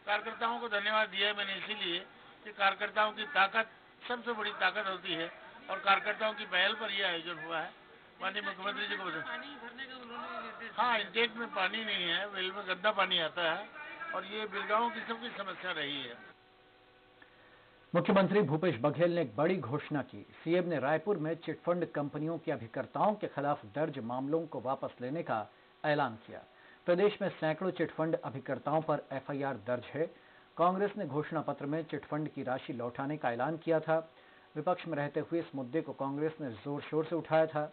कार्यकर्ताओं को धन्यवाद दिया है मैंने इसीलिए कि कार्यकर्ताओं की ताकत सबसे बड़ी ताकत होती है और कार्यकर्ताओं की पहल पर यह आयोजन हुआ है। माननीय मुख्यमंत्री जी को पानी भरने का उन्होंने निर्देश, हाँ, इंटेक में पानी नहीं है, वेल में गंदा पानी आता है और ये बिलगांव की सबकी समस्या रही है। मुख्यमंत्री भूपेश बघेल ने एक बड़ी घोषणा की। सीएम ने रायपुर में चिटफंड कंपनियों के अभिकर्ताओं के खिलाफ दर्ज मामलों को वापस लेने का ऐलान किया। प्रदेश में सैकड़ों चिटफंड अभिकर्ताओं पर एफआईआर दर्ज है। कांग्रेस ने घोषणा पत्र में चिटफंड की राशि लौटाने का ऐलान किया था। विपक्ष में रहते हुए इस मुद्दे को कांग्रेस ने जोर शोर से उठाया था।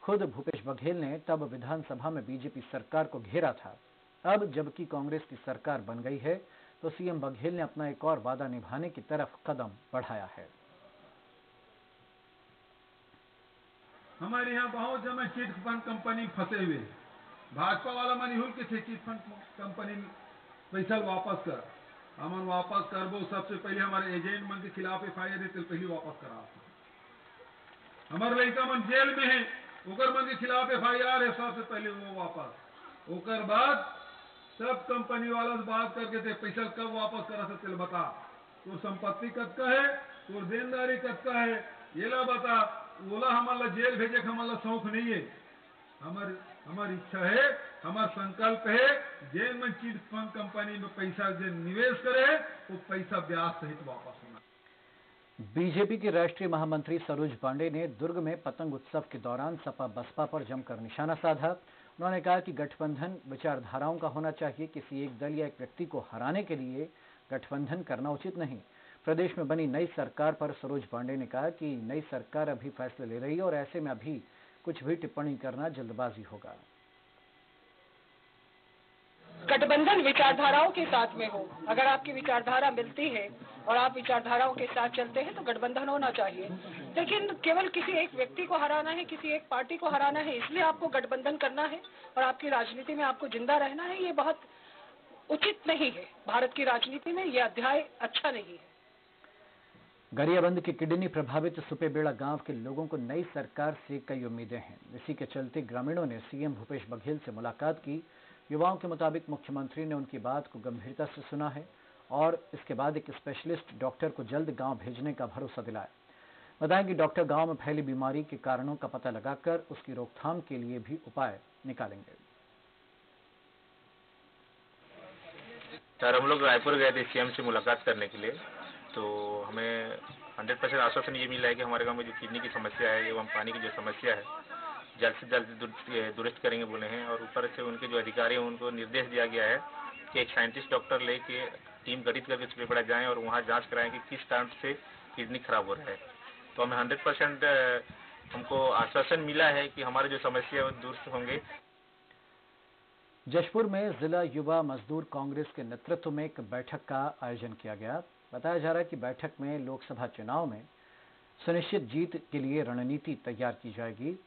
खुद भूपेश बघेल ने तब विधानसभा में बीजेपी सरकार को घेरा था। अब जबकि कांग्रेस की सरकार बन गई है तो सीएम बघेल ने अपना एक और वादा निभाने की तरफ कदम बढ़ाया है। हमारे यहाँ बहुत जमा चिट फंड कंपनी फंसे हुए, भाजपा वाला मनी हुल के चिट फंड कंपनी पैसा वापस कर, हमन वापस करबो। सबसे पहले हमारे एजेंट मन के खिलाफ एफआईआर देते पहले वापस करा। हमारे लड़का मन जेल में है, ओकर मन के खिलाफ एफआईआर है, सबसे पहले वो वापस। ओकर बाद सब कंपनी वाला से बात करके थे पैसा कब वापस करा सकते बता, तो संपत्ति कद का है, तो देनदारी कद का है, ये ला बता। बोला हमारा जेल भेजे हमारा शौक नहीं है, हमारी इच्छा है, हमारा संकल्प है, जेल में चिट फंड कंपनी में पैसा जो निवेश करे वो पैसा ब्याज सहित वापस होना। बीजेपी की राष्ट्रीय महामंत्री सरोज पांडे ने दुर्ग में पतंग उत्सव के दौरान सपा बसपा पर जमकर निशाना साधा। उन्होंने कहा कि गठबंधन विचारधाराओं का होना चाहिए, किसी एक दल या एक व्यक्ति को हराने के लिए गठबंधन करना उचित नहीं। प्रदेश में बनी नई सरकार पर सरोज पांडे ने कहा कि नई सरकार अभी फैसले ले रही है और ऐसे में अभी कुछ भी टिप्पणी करना जल्दबाजी होगा। गठबंधन विचारधाराओं के साथ में हो, अगर आपकी विचारधारा मिलती है और आप विचारधाराओं के साथ चलते हैं तो गठबंधन होना चाहिए। लेकिन केवल किसी एक व्यक्ति को हराना है, किसी एक पार्टी को हराना है, इसलिए आपको गठबंधन करना है और आपकी राजनीति में आपको जिंदा रहना है, ये बहुत उचित नहीं है। भारत की राजनीति में यह अध्याय अच्छा नहीं है। गरियाबंद के किडनी प्रभावित सुपेबेड़ा गांव के लोगों को नई सरकार से कई उम्मीदें हैं। इसी के चलते ग्रामीणों ने सीएम भूपेश बघेल से मुलाकात की। युवाओं के मुताबिक मुख्यमंत्री ने उनकी बात को गंभीरता से सुना है और इसके बाद एक स्पेशलिस्ट डॉक्टर को जल्द गांव भेजने का भरोसा दिलाया। बताएं कि डॉक्टर गांव में फैली बीमारी के कारणों का पता लगाकर उसकी रोकथाम के लिए भी उपाय निकालेंगे। सर, हम लोग रायपुर गए थे सीएम से मुलाकात करने के लिए, तो हमें 100% आश्वासन ये मिला है कि हमारे गांव में जो किडनी की समस्या है एवं पानी की जो समस्या है जल्द से जल्द दुरुस्त करेंगे बोले हैं। और ऊपर से उनके जो अधिकारी हैं उनको निर्देश दिया गया है कि एक साइंटिस्ट डॉक्टर लेके टीम गठित करके सुपेबेड़ा जाएं और वहां जांच कराएं कि किस कारण से किडनी खराब हो रहा है। तो हमें 100% हमको आश्वासन मिला है कि हमारी जो समस्या है वो दुरुस्त होंगे। जशपुर में जिला युवा मजदूर कांग्रेस के नेतृत्व में एक बैठक का आयोजन किया गया। बताया जा रहा है कि बैठक में लोकसभा चुनाव में सुनिश्चित जीत के लिए रणनीति तैयार की जाएगी।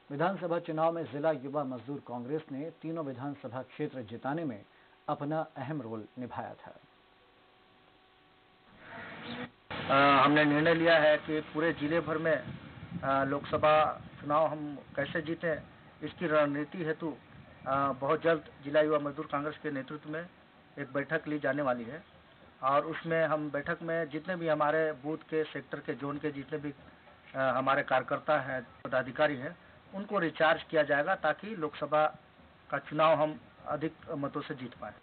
विधानसभा चुनाव में जिला युवा मजदूर कांग्रेस ने तीनों विधानसभा क्षेत्र जिताने में अपना अहम रोल निभाया था। हमने निर्णय लिया है कि पूरे जिले भर में लोकसभा चुनाव हम कैसे जीतें, इसकी रणनीति हेतु बहुत जल्द जिला युवा मजदूर कांग्रेस के नेतृत्व में एक बैठक ली जाने वाली है। और उसमें हम बैठक में जितने भी हमारे बूथ के, सेक्टर के, जोन के जितने भी हमारे कार्यकर्ता हैं, पदाधिकारी हैं, उनको रिचार्ज किया जाएगा ताकि लोकसभा का चुनाव हम अधिक मतों से जीत पाए।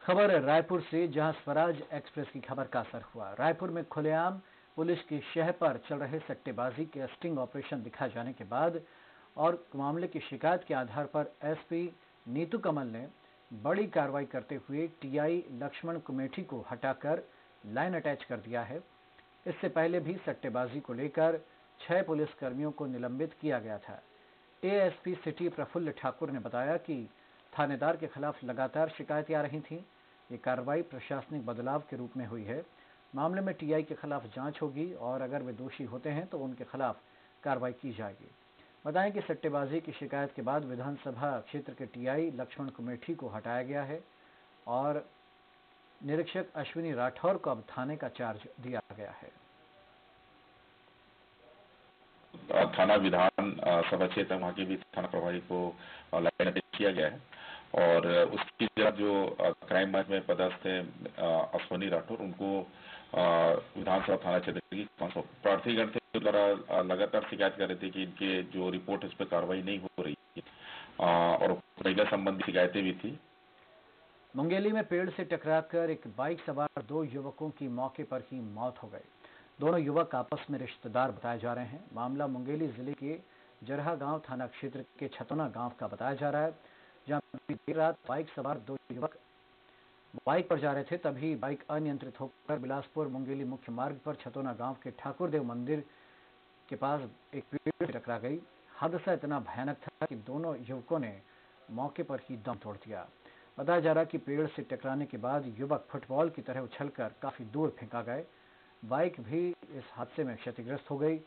खबर रायपुर से, जहां स्वराज एक्सप्रेस की खबर का असर हुआ। रायपुर में खुलेआम पुलिस की शह पर चल रहे सट्टेबाजी के स्टिंग ऑपरेशन दिखाए जाने के बाद और मामले की शिकायत के आधार पर एसपी नीतू कमल ने बड़ी कार्रवाई करते हुए टीआई लक्ष्मण कुमेठी को हटाकर लाइन अटैच कर दिया है। इससे पहले भी सट्टेबाजी को लेकर 6 पुलिसकर्मियों को निलंबित किया गया था। एएसपी सिटी प्रफुल्ल ठाकुर ने बताया कि थानेदार के खिलाफ लगातार शिकायतें आ रही थीं। ये कार्रवाई प्रशासनिक बदलाव के रूप में हुई है। मामले में टीआई के खिलाफ जांच होगी और अगर वे दोषी होते हैं तो उनके खिलाफ कार्रवाई की जाएगी। बताएं कि सट्टेबाजी की शिकायत के बाद विधानसभा क्षेत्र के टीआई लक्ष्मण कुमेठी को हटाया गया है और निरीक्षक अश्विनी राठौर को अब थाने का चार्ज दिया गया है। थाना विधान सभा क्षेत्र वहाँ के भी थाना प्रभारी को लाइन अटैच किया गया है और उसकी जगह जो क्राइम ब्रांच में पदस्थ है अश्वनी राठौर, उनको विधानसभा थाना क्षेत्र की प्रार्थीगण के द्वारा लगातार शिकायत कर रहे थे कि इनके जो रिपोर्ट इस पर कार्रवाई नहीं हो रही है और महिला संबंधी शिकायतें भी थी। मुंगेली में पेड़ से टकराकर एक बाइक सवार 2 युवकों की मौके पर ही मौत हो गई। दोनों युवक आपस में रिश्तेदार बताए जा रहे हैं। मामला मुंगेली जिले के जरहा गांव थाना क्षेत्र के छतौना गांव का बताया जा रहा है, जहां देर रात बाइक सवार 2 युवक बाइक पर जा रहे थे, तभी बाइक अनियंत्रित होकर बिलासपुर मुंगेली मुख्य मार्ग पर छतौना गांव के ठाकुरदेव मंदिर के पास एक पेड़ से टकरा गई। हादसा इतना भयानक था कि दोनों युवकों ने मौके पर ही दम तोड़ दिया। बताया जा रहा कि पेड़ से टकराने के बाद युवक फुटबॉल की तरह उछलकर काफी दूर फेंका गए। बाइक भी इस हादसे में क्षतिग्रस्त हो गई।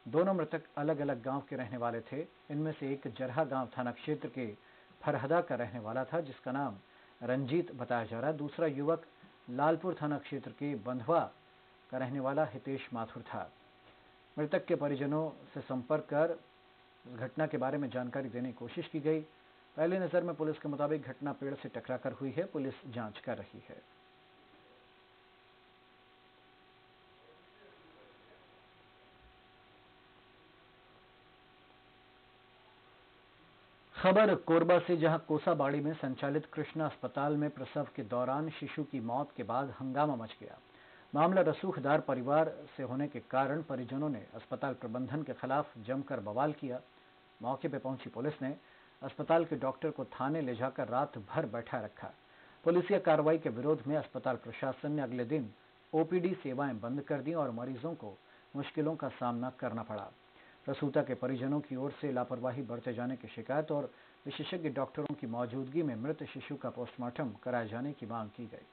दोनों मृतक अलग अलग गांव के रहने वाले थे। इनमें से एक जरहा गांव थाना क्षेत्र के फरहदा का रहने वाला था, जिसका नाम रंजीत बताया जा रहा है। दूसरा युवक लालपुर थाना क्षेत्र के बंधवा का रहने वाला हितेश माथुर था। मृतक के परिजनों से संपर्क कर घटना के बारे में जानकारी देने की कोशिश की गई। पहली नजर में पुलिस के मुताबिक घटना पेड़ से टकराकर हुई है। पुलिस जांच कर रही है। खबर कोरबा से, जहां कोसाबाड़ी में संचालित कृष्णा अस्पताल में प्रसव के दौरान शिशु की मौत के बाद हंगामा मच गया। मामला रसूखदार परिवार से होने के कारण परिजनों ने अस्पताल प्रबंधन के खिलाफ जमकर बवाल किया। मौके पर पहुंची पुलिस ने अस्पताल के डॉक्टर को थाने ले जाकर रात भर बैठा रखा। पुलिसिया कार्रवाई के विरोध में अस्पताल प्रशासन ने अगले दिन ओपीडी सेवाएं बंद कर दी और मरीजों को मुश्किलों का सामना करना पड़ा। प्रसूता के परिजनों की ओर से लापरवाही बरते जाने की शिकायत और विशेषज्ञ डॉक्टरों की मौजूदगी में मृत शिशु का पोस्टमार्टम कराए जाने की मांग की गई।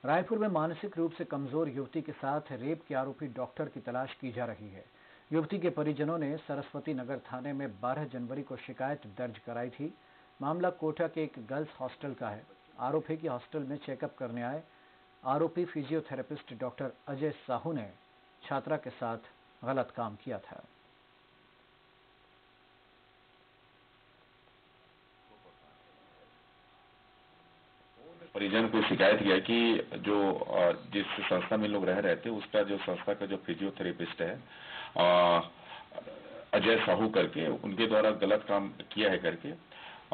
रायपुर में मानसिक रूप से कमजोर युवती के साथ रेप के आरोपी डॉक्टर की तलाश की जा रही है। युवती के परिजनों ने सरस्वती नगर थाने में 12 जनवरी को शिकायत दर्ज कराई थी। मामला कोटा के एक गर्ल्स हॉस्टल का है। आरोप है कि हॉस्टल में चेकअप करने आए आरोपी फिजियोथेरेपिस्ट डॉक्टर अजय साहू ने छात्रा के साथ गलत काम किया था। परिजन को शिकायत किया कि जो जिस संस्था में लोग रह रहे थे उसका जो संस्था का जो फिजियोथेरेपिस्ट है अजय साहू करके, उनके द्वारा गलत काम किया है करके,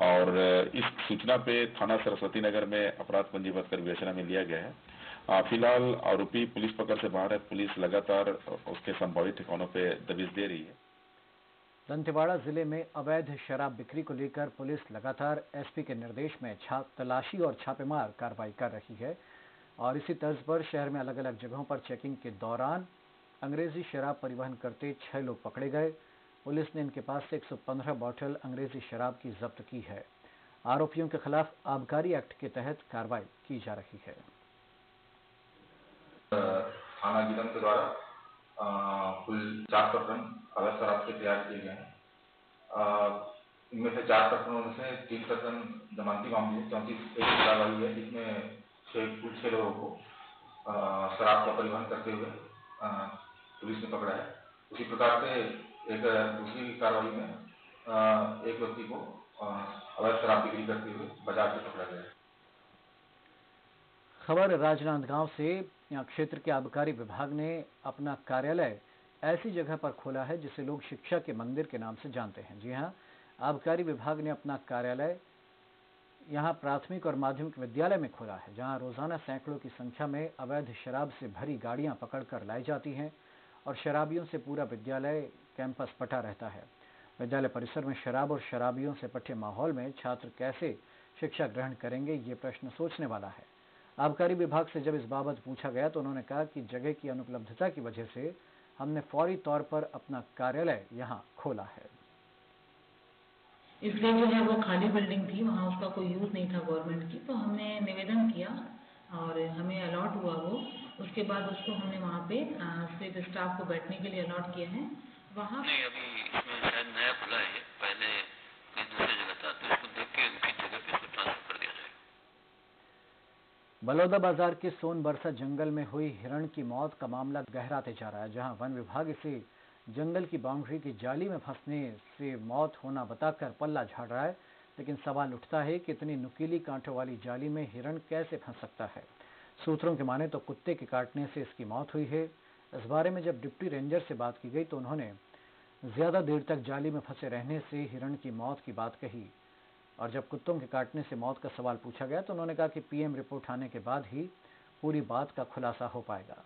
और इस सूचना पे थाना सरस्वती नगर में अपराध पंजीबद्ध कर विवेचना में लिया गया है। फिलहाल आरोपी पुलिस पकड़ से बाहर है। पुलिस लगातार उसके संभावित ठिकानों पे दबिश दे रही है। दंतेवाड़ा जिले में अवैध शराब बिक्री को लेकर पुलिस लगातार एसपी के निर्देश में तलाशी और छापेमार कार्रवाई कर रही है और इसी तर्ज पर शहर में अलग अलग जगहों पर चेकिंग के दौरान अंग्रेजी शराब परिवहन करते 6 लोग पकड़े गए। पुलिस ने इनके पास से 115 बोतल अंग्रेजी शराब की जब्त की है। आरोपियों के खिलाफ आबकारी एक्ट के तहत कार्रवाई की जा रही है। थाना जिला के द्वारा कुल 4 प्रकरण अवैध शराब के तैयार किए गए हैं। इनमें से 4 प्रकरणों में से 3 प्रकरण जमानती मामले 34 एक कार्रवाई है, जिसमें 6 लोगों को शराब का परिवहन करते हुए पुलिस ने पकड़ा है। उसी प्रकार से एक दूसरी कार्रवाई में एक व्यक्ति को अवैध शराब बिक्री करते हुए बाजार से पकड़ा गया है। खबर राजनांदगांव से। यहाँ क्षेत्र के आबकारी विभाग ने अपना कार्यालय ऐसी जगह पर खोला है जिसे लोग शिक्षा के मंदिर के नाम से जानते हैं। जी हाँ, आबकारी विभाग ने अपना कार्यालय यहाँ प्राथमिक और माध्यमिक विद्यालय में खोला है, जहाँ रोजाना सैकड़ों की संख्या में अवैध शराब से भरी गाड़ियाँ पकड़कर लाई जाती हैं और शराबियों से पूरा विद्यालय कैंपस पटा रहता है। विद्यालय परिसर में शराब और शराबियों से पटे माहौल में छात्र कैसे शिक्षा ग्रहण करेंगे, ये प्रश्न सोचने वाला है। आबकारी विभाग से जब इस बाबत पूछा गया तो उन्होंने कहा कि जगह की अनुपलब्धता की वजह से हमने फौरी तौर पर अपना कार्यालय यहाँ खोला है। इसलिए जो है वो खाली बिल्डिंग थी, वहाँ उसका कोई यूज नहीं था गवर्नमेंट की, तो हमने निवेदन किया और हमें अलॉट हुआ वो। उसके बाद उसको हमने वहाँ पे सिर्फ स्टाफ को बैठने के लिए अलॉट किया है। वहाँ नहीं, अभी इसमें शायद नया खुला है, पहले कहीं दूसरी जगह था, तो इसको देख के उसी जगह पे इसको ट्रांसफर कर दिया जाएगा। बलौदाबाजार के सोनबरसा जंगल में हुई हिरण की मौत का मामला गहराते जा रहा है, जहां वन विभाग इसे जंगल की बाउंड्री की जाली में फंसने से मौत होना बताकर पल्ला झाड़ रहा है। लेकिन सवाल उठता है कि इतनी नुकीली कांटों वाली जाली में हिरण कैसे फंस सकता है। सूत्रों की माने तो कुत्ते के काटने से इसकी मौत हुई है। इस बारे में जब डिप्टी रेंजर से बात की गई तो उन्होंने ज्यादा देर तक जाली में फंसे रहने से हिरण की मौत की बात कही, और जब कुत्तों के काटने से मौत का सवाल पूछा गया तो उन्होंने कहा कि पीएम रिपोर्ट आने के बाद ही पूरी बात का खुलासा हो पाएगा।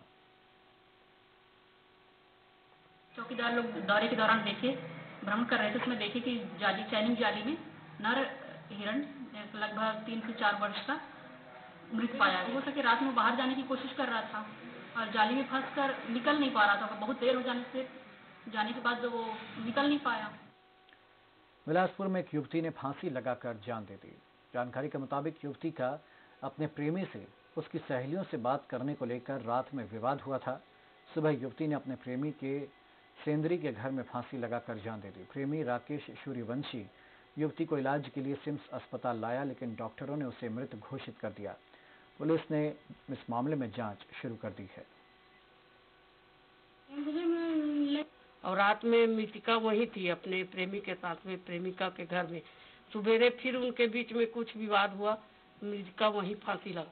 चौकीदार लोग दौरे के दौरान देखे, भ्रमण कर रहे थे, उसमें देखे कि जाली चैनिंग जाली में नर हिरण लगभग 3 से 4 वर्ष का मृत पाया। हो सके रात में बाहर जाने की कोशिश कर रहा था और जाली में फंसकर निकल नहीं पा रहा था। बहुत देर हो जाने के बाद वो निकल नहीं पाया। बिलासपुर में एक युवती ने फांसी लगाकर जान दे दी। जानकारी के मुताबिक युवती का अपने प्रेमी से उसकी सहेलियों से बात करने को लेकर रात में विवाद हुआ था। सुबह युवती ने अपने प्रेमी के सेंदरी के घर में फांसी लगाकर जान दे दी। प्रेमी राकेश सूर्यवंशी युवती को इलाज के लिए सिम्स अस्पताल लाया, लेकिन डॉक्टरों ने उसे मृत घोषित कर दिया। पुलिस ने इस मामले में जांच शुरू कर दी है। और रात में मृतिका वही थी अपने प्रेमी के साथ में, प्रेमिका के घर में। सुबेरे फिर उनके बीच में कुछ विवाद हुआ, मृतिका वहीं फांसी लगा।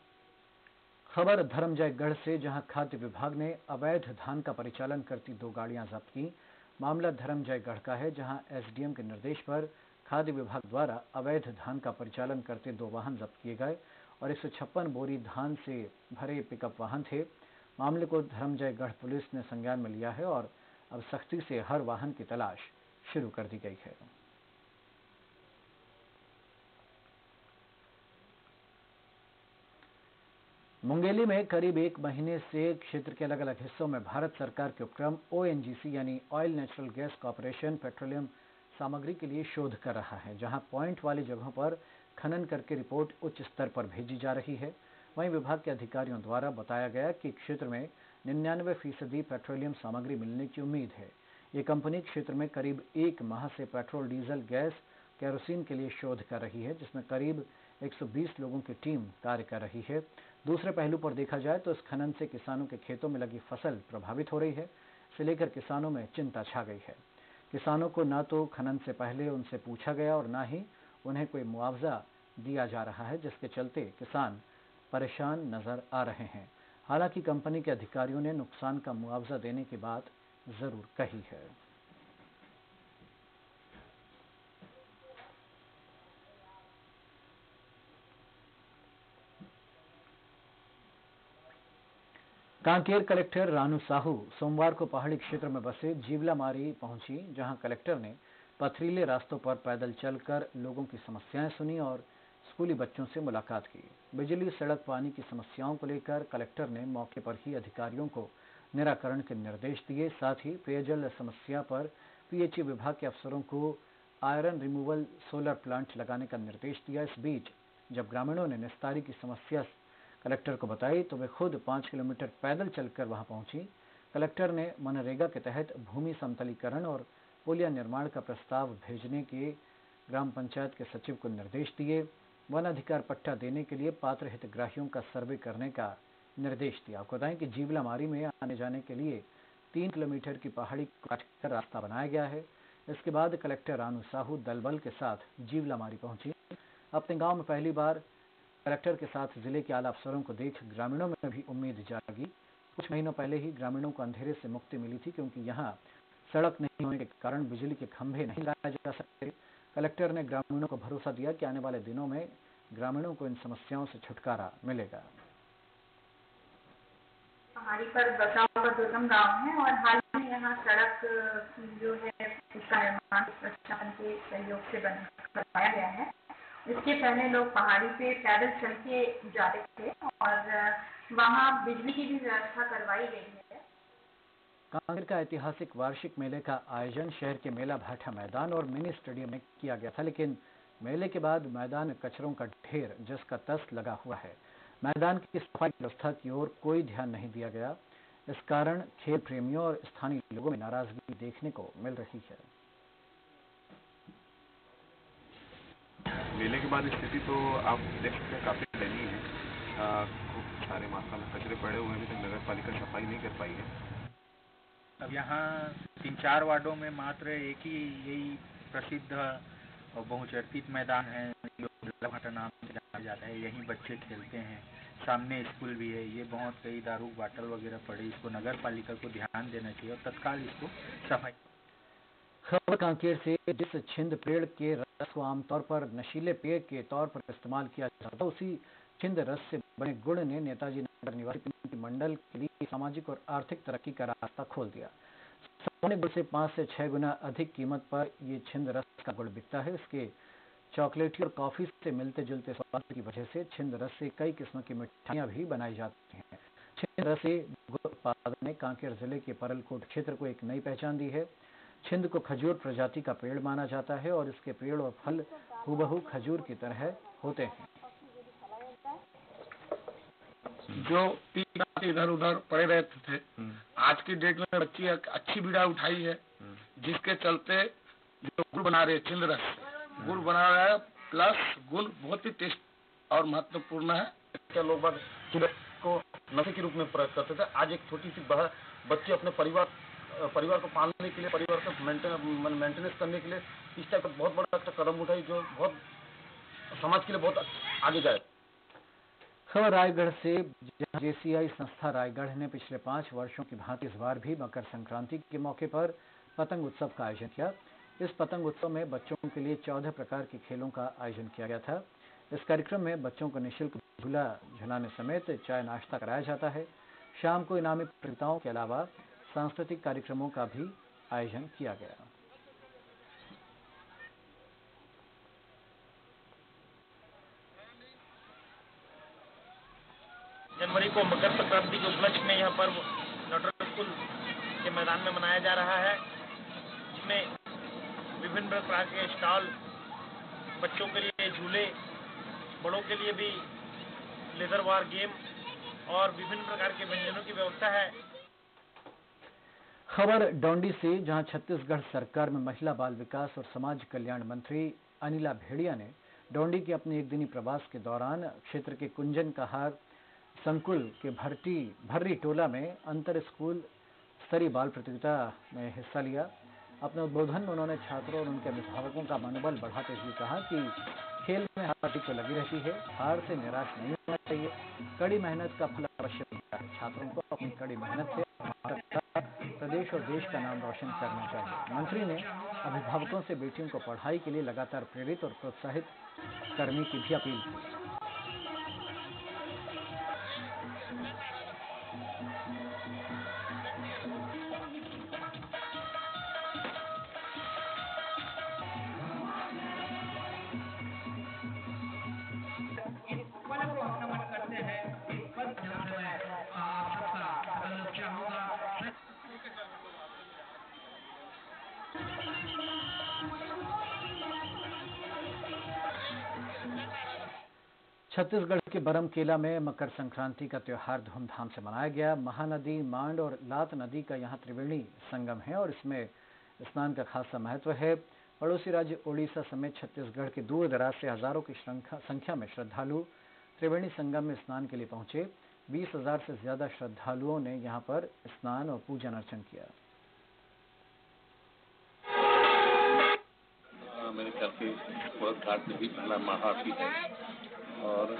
खबर धर्मजयगढ़ से, जहां खाद्य विभाग ने अवैध धान का परिचालन करती 2 गाड़ियां जब्त की। मामला धर्मजयगढ़ का है, जहां एसडीएम के निर्देश पर खाद्य विभाग द्वारा अवैध धान का परिचालन करते 2 वाहन जब्त किए गए और 156 बोरी धान से भरे पिकअप वाहन थे। मामले को धर्मजयगढ़ पुलिस ने संज्ञान में लिया है और अब सख्ती से हर वाहन की तलाश शुरू कर दी गई है। मुंगेली में करीब 1 महीने से क्षेत्र के अलग अलग हिस्सों में भारत सरकार के उपक्रम ओएनजीसी यानी oil natural gas corporation petroleum सामग्री के लिए शोध कर रहा है, जहां पॉइंट वाली जगहों पर खनन करके रिपोर्ट उच्च स्तर पर भेजी जा रही है। वहीं विभाग के अधिकारियों द्वारा बताया गया कि क्षेत्र में 99% पेट्रोलियम सामग्री मिलने की उम्मीद है। ये कंपनी क्षेत्र में करीब 1 माह से पेट्रोल, डीजल, गैस, केरोसिन के लिए शोध कर रही है, जिसमें करीब 120 लोगों की टीम कार्य कर रही है। दूसरे पहलू पर देखा जाए तो इस खनन से किसानों के खेतों में लगी फसल प्रभावित हो रही है। इसे लेकर किसानों में चिंता छा गई है। किसानों को न तो खनन से पहले उनसे पूछा गया और न ही उन्हें कोई मुआवजा दिया जा रहा है, जिसके चलते किसान परेशान नजर आ रहे हैं। हालांकि कंपनी के अधिकारियों ने नुकसान का मुआवजा देने की बात जरूर कही है। कांकेर कलेक्टर रानू साहू सोमवार को पहाड़ी क्षेत्र में बसे जीवलामारी पहुंची, जहां कलेक्टर ने पथरीले रास्तों पर पैदल चलकर लोगों की समस्याएं सुनी और स्कूली बच्चों से मुलाकात की। बिजली, सड़क, पानी की समस्याओं को लेकर कलेक्टर ने मौके पर ही अधिकारियों को निराकरण के निर्देश दिए। साथ ही पेयजल समस्या पर पीएचई विभाग के अफसरों को आयरन रिमूवल सोलर प्लांट लगाने का निर्देश दिया। इस बीच जब ग्रामीणों ने निस्तारी की समस्या कलेक्टर को बताई तो वे खुद 5 किलोमीटर पैदल चलकर वहां पहुंची। कलेक्टर ने मनरेगा के तहत भूमि समतलीकरण और पुलिया निर्माण का प्रस्ताव भेजने के ग्राम पंचायत के सचिव को निर्देश दिए। वन अधिकार पट्टा देने के लिए पात्र हितग्राहियों का सर्वे करने का निर्देश दिया। आपको बताएं कि जीवलामारी में आने जाने के लिए 3 किलोमीटर की पहाड़ी काटकर रास्ता बनाया गया है। इसके बाद कलेक्टर रानू साहू दलबल के साथ जीवलामारी पहुंची। अपने गांव में पहली बार कलेक्टर के साथ जिले के आला अफसरों को देख ग्रामीणों में भी उम्मीद जागी। कुछ महीनों पहले ही ग्रामीणों को अंधेरे से मुक्ति मिली थी, क्योंकि यहाँ सड़क नहीं होने के कारण बिजली के खंभे नहीं लगाए जा सकते। कलेक्टर ने ग्रामीणों को भरोसा दिया कि आने वाले दिनों में ग्रामीणों को इन समस्याओं से छुटकारा मिलेगा। पहाड़ी पर बसा हुआ दुर्गम गांव है और हाल में यहाँ सड़क जो है उसका निर्माण प्रशासन के सहयोग से करवाया गया है। इसके पहले लोग पहाड़ी पे पैदल चल के जाते थे और वहाँ बिजली की भी व्यवस्था करवाई गई है। कांकेर का ऐतिहासिक वार्षिक मेले का आयोजन शहर के मेला भाटा मैदान और मिनी स्टेडियम में किया गया था, लेकिन मेले के बाद मैदान कचरों का ढेर जिसका तस लगा हुआ है। मैदान की सफाई व्यवस्था की ओर कोई ध्यान नहीं दिया गया। इस कारण खेल प्रेमियों और स्थानीय लोगों में नाराजगी देखने को मिल रही है। मेले के बाद स्थिति तो आप देख सकते हैं काफी दयनीय है। सारे मात्रा में कचरे पड़े हुए हैं, अभी तक नगर पालिका सफाई नहीं कर पाई है। अब यहाँ 3-4 वार्डों में मात्र एक ही यही प्रसिद्ध और बहुचर्चित मैदान है जो भाटा नाम से जाना जाता है। यहीं बच्चे खेलते हैं, सामने स्कूल भी है। ये बहुत कई दारू बाटल वगैरह पड़े, इसको नगर पालिका को ध्यान देना चाहिए और तत्काल इसको सफाई। खबर कांकेर से, जिस छिंद पेड़ के रस को आमतौर पर नशीले पेय के तौर पर इस्तेमाल किया जाता है, उसी छिंद रस से बने गुड़ ने नेताजी नगर निवासी मंडल के लिए सामाजिक और आर्थिक तरक्की का रास्ता खोल दिया। सामान्य गुड़ से 5 से 6 गुना अधिक कीमत पर ये छिंद रस का गुड़ बिकता है। इसके चॉकलेटी और कॉफी से मिलते जुलते स्वाद की वजह से छिंद रस से कई किस्म की मिठाइयाँ भी बनाई जाती हैं। छिंद रस से गुड़ उत्पादन ने कांकेर जिले के परलकोट क्षेत्र को एक नई पहचान दी है। छिंद को खजूर प्रजाति का पेड़ माना जाता है और इसके पेड़ और फल हूबहू खजूर की तरह होते हैं। जो इधर उधर पड़े रहते थे, आज की डेट में बच्ची अच्छी बीड़ा उठाई है, जिसके चलते जो गुड़ बना रहे छिंद रस गुड़ बना रहा है, प्लस गुड़ बहुत ही टेस्ट और महत्वपूर्ण है। क्या लोग बात को नशे के रूप में प्रयोग करते थे, आज एक छोटी सी बच्चे अपने परिवार को पालने के लिए, परिवार को मेंटेनेंस करने के लिए इस टाइप का बहुत बड़ा कदम उठाई जो बहुत समाज के लिए बहुत आगे जाए। खबर रायगढ़ से, जहां जेसीआई संस्था रायगढ़ ने पिछले 5 वर्षों की भांति इस बार भी मकर संक्रांति के मौके पर पतंग उत्सव का आयोजन किया। इस पतंग उत्सव में बच्चों के लिए 14 प्रकार के खेलों का आयोजन किया गया था। इस कार्यक्रम में बच्चों को निःशुल्क झूला झुलाने समेत चाय नाश्ता कराया जाता है। शाम को इनामी प्रतियोगिताओं के अलावा सांस्कृतिक कार्यक्रमों का भी आयोजन किया गया। जनवरी को मकर संक्रांति के उपलक्ष्य में यह पर्व नटवर स्कूल के मैदान में मनाया जा रहा है, जिसमें विभिन्न प्रकार के स्टॉल, बच्चों के लिए झूले, बड़ों के लिए भी लेदर वार गेम और विभिन्न प्रकार के व्यंजनों की व्यवस्था है। खबर डोंडी से, जहां छत्तीसगढ़ सरकार में महिला बाल विकास और समाज कल्याण मंत्री अनिला भेड़िया ने डोंडी के अपने एक दिनी प्रवास के दौरान क्षेत्र के कुंजन कहार संकुल के भर्री टोला में अंतर स्कूल स्तरीय बाल प्रतियोगिता में हिस्सा लिया। अपने उद्बोधन में उन्होंने छात्रों और उनके अभिभावकों का मनोबल बढ़ाते हुए कहा कि खेल में हार जीत तो लगी रहती है, हार से निराश नहीं होना चाहिए, कड़ी मेहनत का फल अवश्य मिलता है। छात्रों को अपनी कड़ी मेहनत से भारत का, प्रदेश और देश का नाम रोशन करना चाहिए। मंत्री ने अभिभावकों से बेटियों को पढ़ाई के लिए लगातार प्रेरित और प्रोत्साहित करने की भी अपील की। छत्तीसगढ़ के बरमकेला में मकर संक्रांति का त्योहार धूमधाम से मनाया गया। महानदी, मांड और लात नदी का यहाँ त्रिवेणी संगम है और इसमें स्नान का खासा महत्व है। पड़ोसी राज्य ओडिशा समेत छत्तीसगढ़ के दूर दराज से हजारों की संख्या में श्रद्धालु त्रिवेणी संगम में स्नान के लिए पहुंचे। 20,000 से ज्यादा श्रद्धालुओं ने यहाँ पर स्नान और पूजन अर्चन किया। मेरे ख्याल से घाट में भी पहला महाआरती है और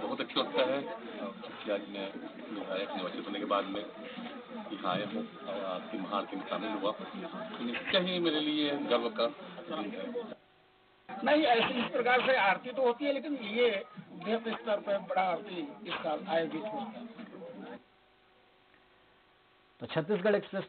बहुत अच्छा लगता है कि आज मैं विधायक निर्वाचित होने के बाद में यहाँ आया हूँ और आपकी महाआरती में शामिल हुआ। निश्चय ही मेरे लिए गर्व का दिन है। नहीं, ऐसी इस प्रकार से आरती तो होती है, लेकिन ये देश स्तर पर बड़ा आरती इस साल आयोजित होता है। तो छत्तीसगढ़ एक्सप्रेस